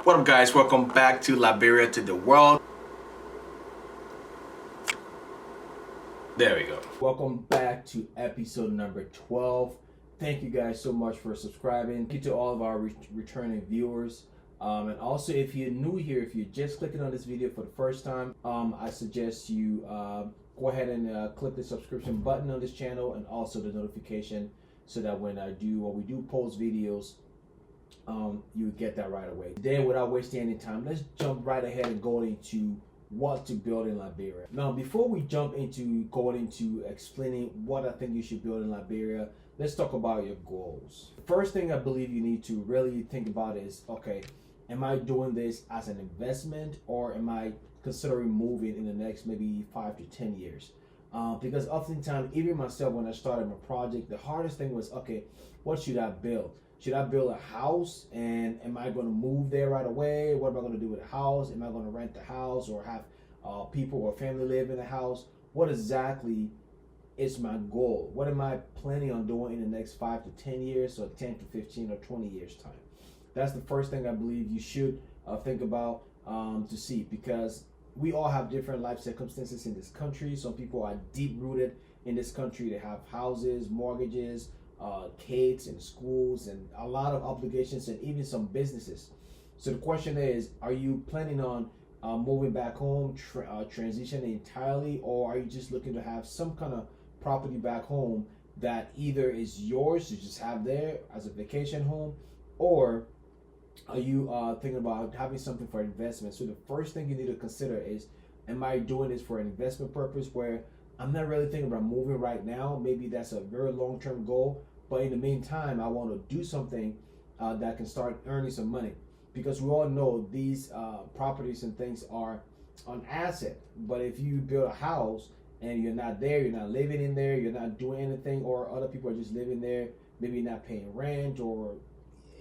What up, guys? Welcome back to Liberia to the world. There we go. Welcome back to episode number 12. Thank you guys so much for subscribing. Thank you to all of our returning viewers. And also, if you're new here, if you're just clicking on this video for the first time, I suggest you go ahead and click the subscription button on this channel and also the notification so that when we do post videos, you get that right away. Then, without wasting any time, let's jump right ahead and go into what to build in Liberia. Now, before we jump into going into explaining what I think you should build in Liberia, let's talk about your goals. The first thing I believe you need to really think about is, okay, am I doing this as an investment, or am I considering moving in the next maybe 5 to 10 years? Because oftentimes, even myself, when I started my project, the hardest thing was, okay, what should I build? Should I build a house, and am I going to move there right away? What am I going to do with the house? Am I going to rent the house or have people or family live in the house? What exactly is my goal? What am I planning on doing in the next 5 to 10 years, or 10 to 15 or 20 years time? That's the first thing I believe you should think about to see, because we all have different life circumstances in this country. Some people are deep rooted in this country. They have houses, mortgages, kids and schools, and a lot of obligations, and even some businesses. So the question is, are you planning on moving back home, transitioning entirely, or are you just looking to have some kind of property back home that either is yours to just have there as a vacation home, or are you thinking about having something for investment? So the first thing you need to consider is, am I doing this for an investment purpose, where I'm not really thinking about moving right now? Maybe that's a very long-term goal, but in the meantime, I want to do something that can start earning some money. Because we all know these properties and things are an asset. But if you build a house and you're not there, you're not living in there, you're not doing anything, or other people are just living there, maybe not paying rent, or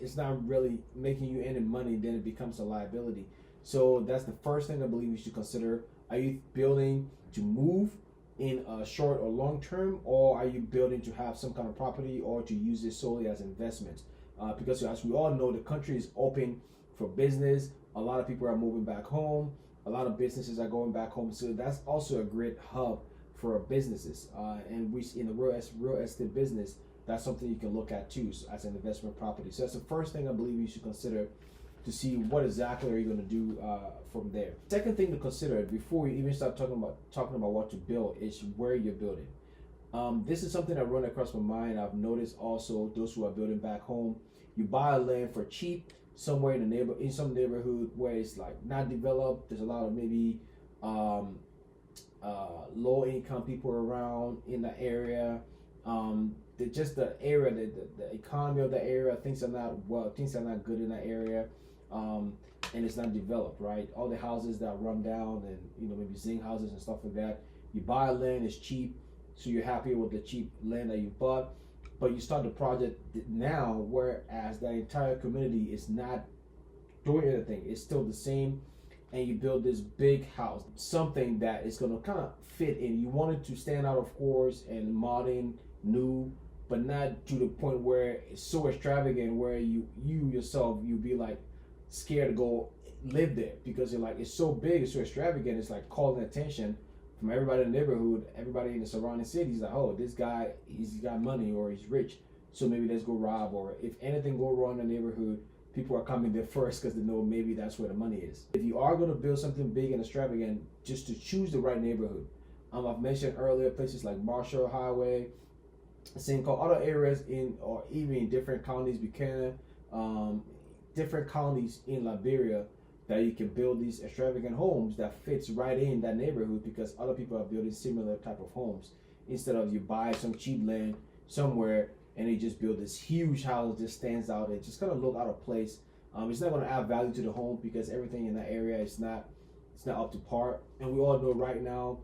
it's not really making you any money, then it becomes a liability. So that's the first thing I believe you should consider. Are you building to move in a short or long term, or are you building to have some kind of property or to use it solely as investment? Because as we all know, the country is open for business. A lot of people are moving back home. A lot of businesses are going back home. So that's also a great hub for businesses. And we in the real estate business, that's something you can look at too, as an investment property. So that's the first thing I believe you should consider to see what exactly are you going to do from there. Second thing to consider before you even start talking about what to build is where you're building. This is something that run across my mind. I've noticed also those who are building back home, you buy a land for cheap somewhere in some neighborhood where it's like not developed. There's a lot of maybe low income people around in the area. Just the area, the economy of the area, things are not good in that area, and it's not developed, right? All the houses that run down, and maybe zinc houses and stuff like that. You buy land, it's cheap, so you're happy with the cheap land that you bought, but you start the project now, whereas the entire community is not doing anything. It's still the same, and you build this big house, something that is going to kind of fit in. You want it to stand out, of course, and modern, new, but not to the point where it's so extravagant where you yourself, you'll be like scared to go live there, because you're like, it's so big, it's so extravagant, it's like calling attention from everybody in the neighborhood, everybody in the surrounding cities, like, oh, this guy, he's got money, or he's rich, so maybe let's go rob, or if anything go wrong in the neighborhood, people are coming there first because they know maybe that's where the money is. If you are going to build something big and extravagant, just to choose the right neighborhood. I've mentioned earlier places like Marshall Highway, St. Paul, other areas or even in different counties, Buchanan, different counties in Liberia, that you can build these extravagant homes that fits right in that neighborhood, because other people are building similar type of homes, instead of you buy some cheap land somewhere and they just build this huge house that just stands out. It just kind of look out of place. It's not going to add value to the home, because everything in that area is not up to par. And we all know right now,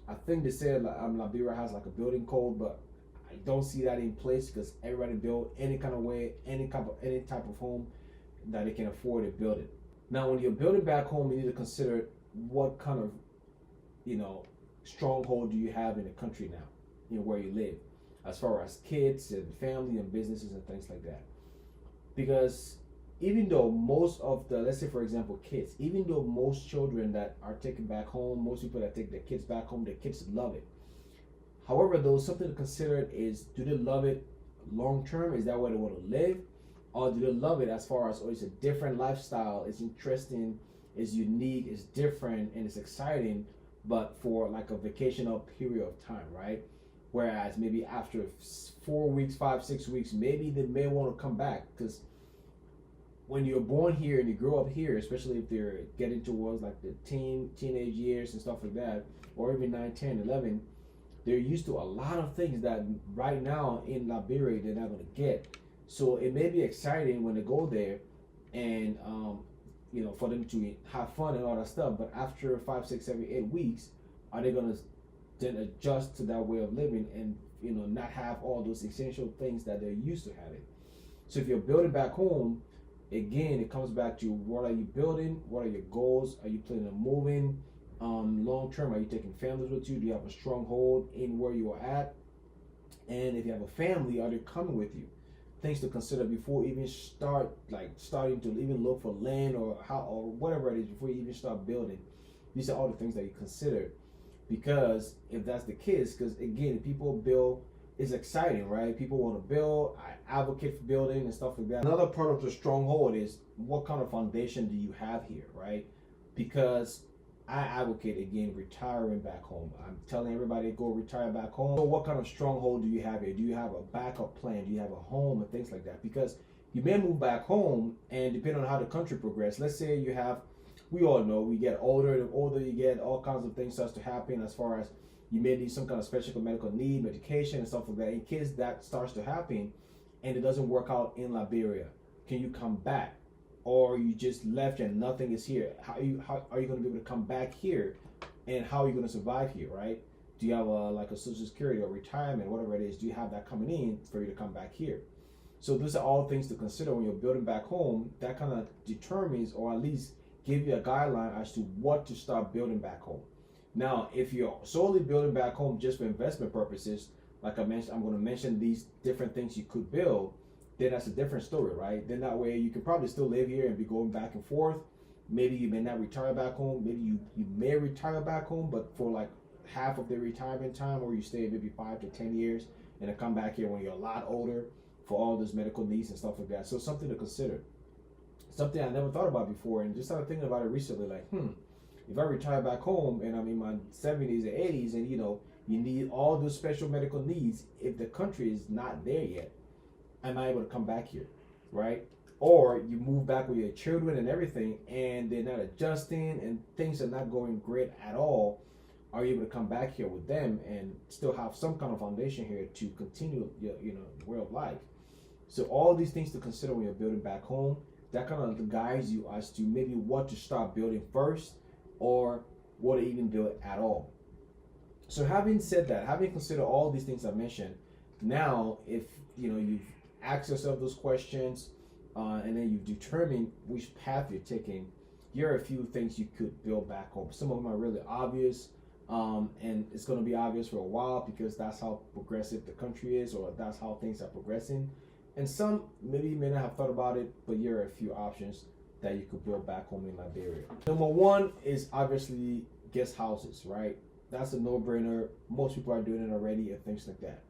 I think they said Liberia has like a building code, but I don't see that in place, because everybody build any kind of way, any type of home that they can afford to build it. Now, when you're building back home, you need to consider what kind of, stronghold do you have in the country now, where you live, as far as kids and family and businesses and things like that. Because even though most of the, let's say for example, kids, even though most children that are taken back home, most people that take their kids back home, their kids love it. However, though, something to consider is, do they love it long term? Is that where they want to live? Or do they love it as far as, oh, it's a different lifestyle, it's interesting, it's unique, it's different, and it's exciting, but for like a vacational period of time, right? Whereas maybe after 4 weeks, 5, 6 weeks, maybe they may want to come back, because when you're born here and you grow up here, especially if they're getting towards like the teenage years and stuff like that, or even 9, 10, 11, they're used to a lot of things that right now in Liberia they're not going to get. So it may be exciting when they go there, and for them to have fun and all that stuff. But after 5, 6, 7, 8 weeks, are they going to then adjust to that way of living and not have all those essential things that they're used to having? So if you're building back home, again, it comes back to, what are you building? What are your goals? Are you planning on moving? Long term, are you taking families with you? Do you have a stronghold in where you are at? And if you have a family, are they coming with you? Things to consider before you even starting to even look for land or whatever it is, before you even start building. These are all the things that you consider, because if that's the case, because again, people build, it's exciting, right? People want to build. I advocate for building and stuff like that. Another part of the stronghold is, what kind of foundation do you have here, right? Because I advocate, again, retiring back home. I'm telling everybody, go retire back home. So what kind of stronghold do you have here? Do you have a backup plan? Do you have a home and things like that? Because you may move back home, and depending on how the country progresses, let's say you have, we all know, we get older. The older you get, all kinds of things starts to happen, as far as you may need some kind of special medical need, medication and stuff like that. In case that starts to happen and it doesn't work out in Liberia, can you come back? Or you just left and nothing is here? How are you going to be able to come back here, and how are you going to survive here, right? Do you have like a social security or retirement, whatever it is? Do you have that coming in for you to come back here? So those are all things to consider when you're building back home. That kind of determines, or at least give you a guideline as to what to start building back home. Now, if you're solely building back home just for investment purposes, like I mentioned, I'm going to mention these different things you could build, then that's a different story, right? Then that way you can probably still live here and be going back and forth. Maybe you may not retire back home. Maybe you may retire back home, but for like half of the retirement time, or you stay maybe 5 to 10 years and then come back here when you're a lot older for all those medical needs and stuff like that. So something to consider. Something I never thought about before, and just started thinking about it recently, like, if I retire back home and I'm in my 70s and 80s, and you need all those special medical needs, if the country is not there yet, am I able to come back here, right? Or you move back with your children and everything, and they're not adjusting and things are not going great at all. Are you able to come back here with them and still have some kind of foundation here to continue your way of life? So all these things to consider when you're building back home. That kind of guides you as to maybe what to start building first, or what to even build at all. So having said that, having considered all these things I mentioned, now if you've asked yourself those questions, and then you've determined which path you're taking, here are a few things you could build back home. Some of them are really obvious, and it's going to be obvious for a while, because that's how progressive the country is, or that's how things are progressing. And some maybe you may not have thought about it, but here are a few options that you could build back home in Liberia. Number one is obviously guest houses, right? That's a no-brainer. Most people are doing it already and things like that.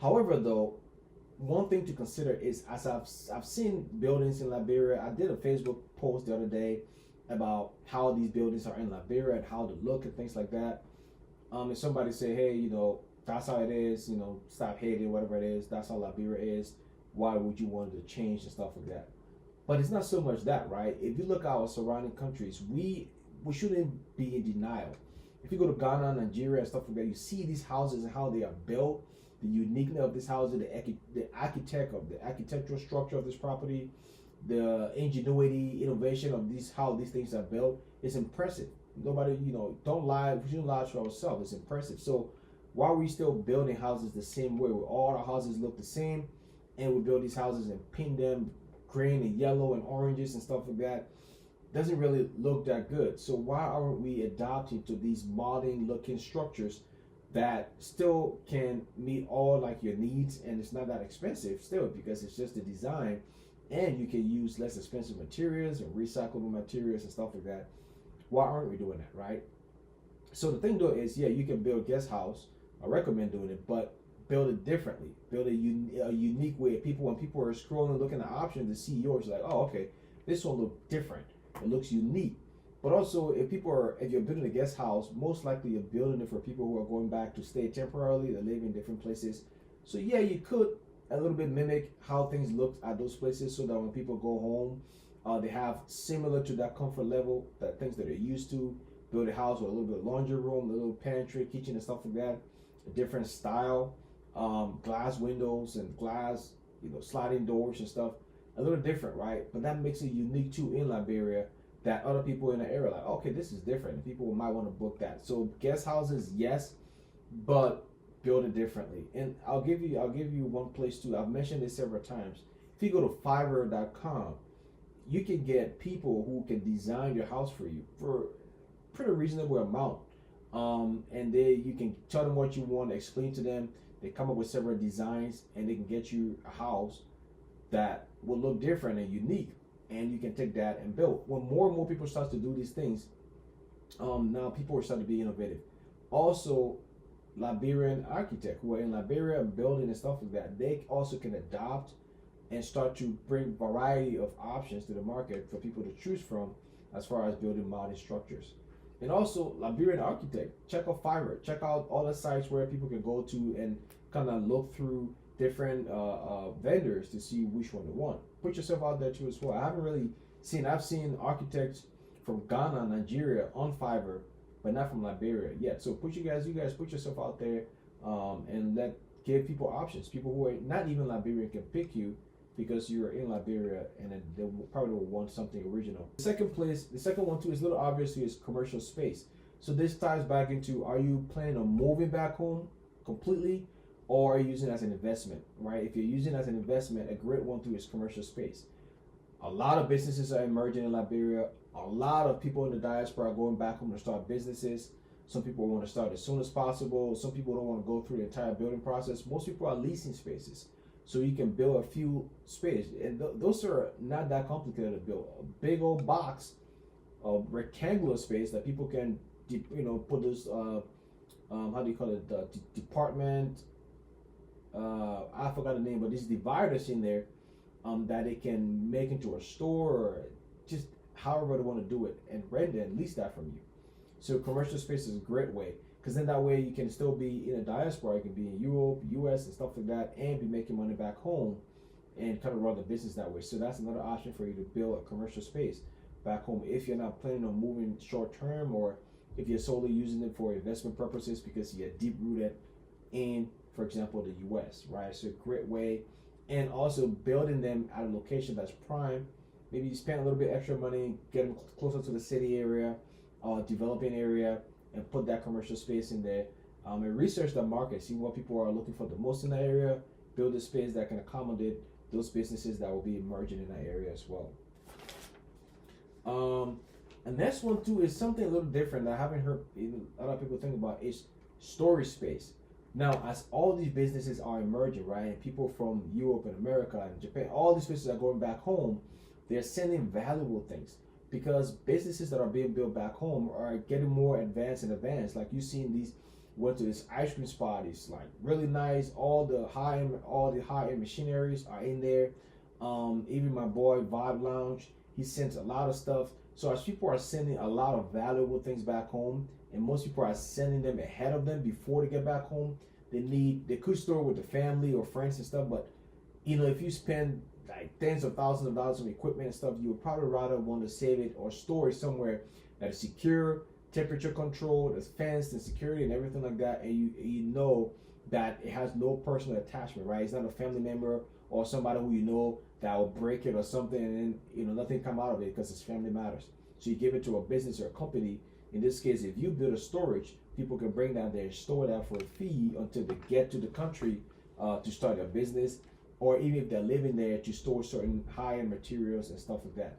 However, though, one thing to consider is, as I've seen buildings in Liberia. I did a Facebook post the other day about how these buildings are in Liberia and how they look and things like that. And somebody say, hey, that's how it is, stop hating, whatever it is, that's how Liberia is. Why would you want to change and stuff like that? But it's not so much that, right? If you look at our surrounding countries, we shouldn't be in denial. If you go to Ghana, Nigeria, and stuff like that, you see these houses and how they are built, the uniqueness of this house, the architectural structure of this property, the ingenuity, innovation of how these things are built is impressive. Nobody, don't lie. We shouldn't lie to ourselves. It's impressive. So why are we still building houses the same way, where all our houses look the same, and we build these houses and paint them green and yellow and oranges and stuff like that? Doesn't really look that good. So why aren't we adopting to these modern looking structures that still can meet all like your needs, and it's not that expensive still, because it's just the design, and you can use less expensive materials and recyclable materials and stuff like that. Why aren't we doing that, right? So the thing though is, yeah, you can build guest house. I recommend doing it, but build it differently. Build a unique way. When people are scrolling, looking at options, the CEO is like, oh, okay, this one looks different. It looks unique. But also, if you're building a guest house, most likely you're building it for people who are going back to stay temporarily. They live in different places. So yeah, you could a little bit mimic how things look at those places, so that when people go home, they have similar to that comfort level, that things that they're used to. Build a house with a little bit of laundry room, a little pantry, kitchen, and stuff like that. A different style, glass windows and glass, sliding doors and stuff. A little different, right? But that makes it unique too in Liberia, that other people in the area are like, okay, this is different. And people might want to book that. So guest houses, yes, but build it differently. And I'll give you one place too. I've mentioned this several times. If you go to Fiverr.com, you can get people who can design your house for you for pretty reasonable amount. And you can tell them what you want, explain to them. They come up with several designs, and they can get you a house that will look different and unique. And you can take that and build. When more and more people start to do these things, now people are starting to be innovative. Also, Liberian architects who are in Liberia building and stuff like that, they also can adopt and start to bring variety of options to the market for people to choose from as far as building modern structures. And also, Liberian architect, check out Fiverr. Check out all the sites where people can go to and kind of look through different vendors to see which one they want. Put yourself out there too as well. I've seen architects from Ghana, Nigeria on Fiverr, but not from Liberia yet. So you guys put yourself out there, and give people options. People who are not even Liberian can pick you because you're in Liberia, and then they probably will want something original. The second one too is a little obvious, is commercial space. So this ties back into, are you planning on moving back home completely, or are you using it as an investment, right? If you're using it as an investment, a great one too is commercial space. A lot of businesses are emerging in Liberia. A lot of people in the diaspora are going back home to start businesses. Some people want to start as soon as possible. Some people don't want to go through the entire building process. Most people are leasing spaces. So you can build a few spaces, and those are not that complicated to build. A big old box, a rectangular space that people can, put this, how do you call it, the department, I forgot the name, but these dividers in there, that it can make into a store, or just however they want to do it, and rent it and lease that from you. So commercial space is a great way, because then that way you can still be in a diaspora. You can be in Europe, US, and stuff like that, and be making money back home, and kind of run the business that way. So that's another option for you to build a commercial space back home if you're not planning on moving short term, or if you're solely using it for investment purposes because you're deep rooted in, for example, the US, right? So a great way. And also building them at a location that's prime. Maybe you spend a little bit extra money, get them closer to the city area, developing area, and put that commercial space in there. And research the market, see what people are looking for the most in that area, build a space that can accommodate those businesses that will be emerging in that area as well. And next one too is something a little different that I haven't heard a lot of people think about, is storage space. Now, as all these businesses are emerging, right, and people from Europe and America and Japan, all these businesses are going back home, they're sending valuable things, because businesses that are being built back home are getting more advanced and advanced. Like you've seen went to this ice cream spot, it's like really nice, all the high-end machineries are in there. Even my boy Vibe Lounge, he sends a lot of stuff. So as people are sending a lot of valuable things back home, and most people are sending them ahead of them before they get back home, they could store with the family or friends and stuff, but if you spend like tens of thousands of dollars on equipment and stuff, you would probably rather want to save it or store it somewhere that is secure, temperature controlled, that's fenced and security and everything like that, and you know that it has no personal attachment, right? It's not a family member or somebody who that will break it or something, and then nothing come out of it because it's family matters. So you give it to a business or a company. In this case, if you build a storage, people can bring that there and store that for a fee until they get to the country to start a business, or even if they're living there, to store certain high-end materials and stuff like that.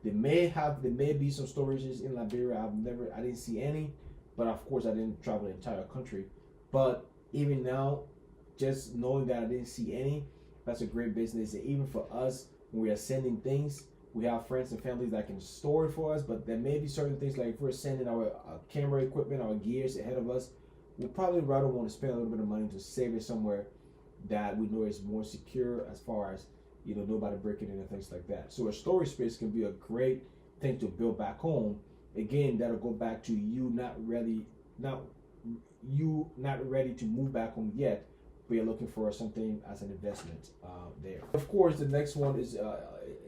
There may be some storages in Liberia. I didn't see any, but of course I didn't travel the entire country. But even now, just knowing that I didn't see any, that's a great business. And even for us when we are sending things, we have friends and families that can store it for us, but there may be certain things like if we're sending our camera equipment, our gears ahead of us, we'll probably rather want to spend a little bit of money to save it somewhere that we know is more secure as far as, you know, nobody breaking in and things like that. So a storage space can be a great thing to build back home. Again, that'll go back to you not ready to move back home yet, but you're looking for something as an investment there. Of course, the next one is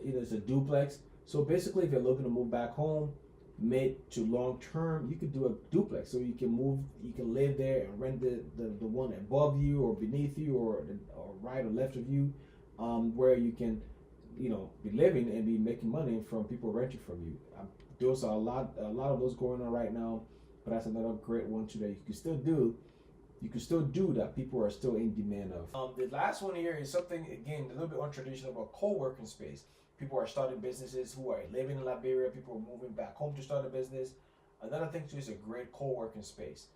it's a duplex. So basically, if you're looking to move back home, mid to long term, you could do a duplex. So you can live there and rent the one above you or beneath you or right or left of you, where you can, you know, be living and be making money from people renting from you. Those are a lot of those going on right now, but that's another great one too that you can still do. You can still do that. People are still in demand of. The last one here is something, again, a little bit untraditional, but co-working space. People are starting businesses who are living in Liberia. People are moving back home to start a business. Another thing too is a great co-working space.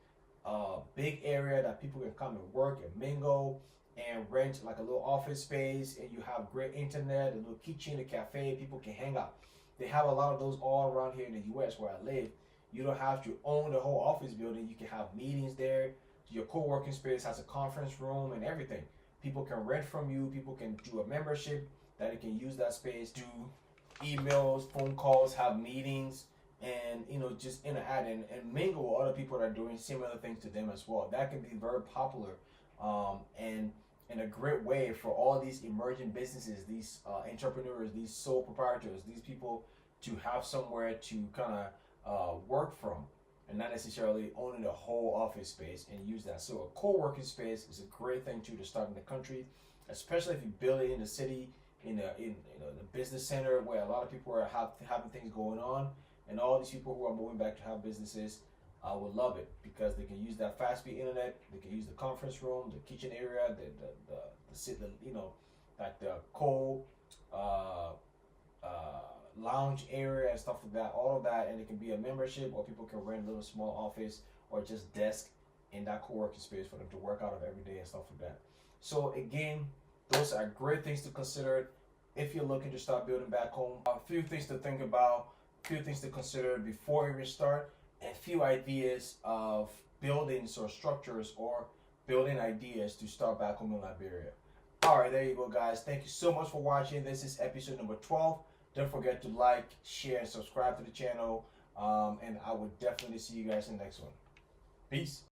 Big area that people can come and work and mingle and rent like a little office space, and you have great internet, a little kitchen, a cafe, people can hang out. They have a lot of those all around here in the US where I live. You don't have to own the whole office building. You can have meetings there. Your co-working space has a conference room and everything. People can rent from you. People can do a membership that they can use that space, do emails, phone calls, have meetings, and, you know, just interact and mingle with other people that are doing similar things to them as well. That can be very popular, and in a great way for all these emerging businesses, these entrepreneurs, these sole proprietors, these people to have somewhere to kind of work from, and not necessarily owning the whole office space and use that. So a co-working space is a great thing too to start in the country, especially if you build it in the city, in the business center where a lot of people are having things going on, and all these people who are moving back to have businesses would love it because they can use that fast speed internet. They can use the conference room, the kitchen area, like the cold lounge area and stuff like that, all of that, and it can be a membership, or people can rent a little small office or just desk in that co-working space for them to work out of every day and stuff like that. So again, those are great things to consider if you're looking to start building back home. A few things to think about, a few things to consider before you start, and a few ideas of buildings or structures or building ideas to start back home in Liberia. Alright, there you go, guys. Thank you so much for watching. This is episode number 12. Don't forget to like, share, and subscribe to the channel. And I will definitely see you guys in the next one. Peace.